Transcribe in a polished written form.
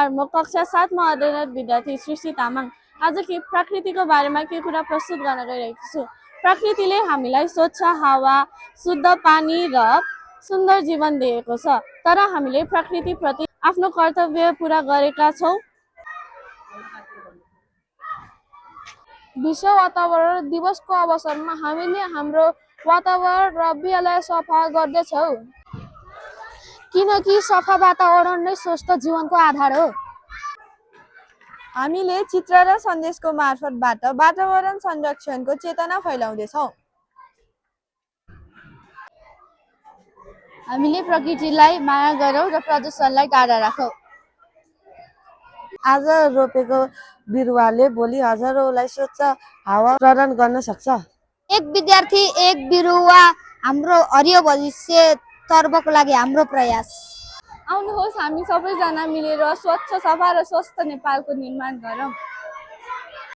नमस्कार, म कक्षा 7 मा अध्ययनरत विद्यार्थी सृष्टि तामाङ। आज प्रकृतिको बारेमा के कुरा प्रस्तुत गर्न गइरहेको छु। प्रकृतिले हामीलाई स्वच्छ हावा, शुद्ध पानी र सुन्दर जीवन दिएको छ। तर हामीले प्रकृतिप्रति आफ्नो कर्तव्य पूरा गरेका छौँ। विश्व वातावरण दिवसको अवसरमा हामीले हाम्रो वातावरण र बिहालाई सफा गर्दछौँ, किनकि सफा वातावरण नै स्वस्थ जीवनको आधार हो। हामीले चित्र र सन्देशको मार्फतबाट वातावरण संरक्षणको चेतना फैलाउँदैछौँ। हामीले प्रकृतिलाई माया गरौँ र प्रदूषणलाई टाढा राखौँ। आज रोपेको बिरुवाले भोलि हजारौंलाई स्वच्छ हावा प्रदान गर्न सक्छ। एक विद्यार्थी एक बिरुवा, हाम्रो हरियो भविष्य तर्फको लागि हाम्रो प्रयास। आउनुहोस् हामी सबैजना मिलेर स्वच्छ, सफा र स्वस्थ नेपालको निर्माण गरौँ।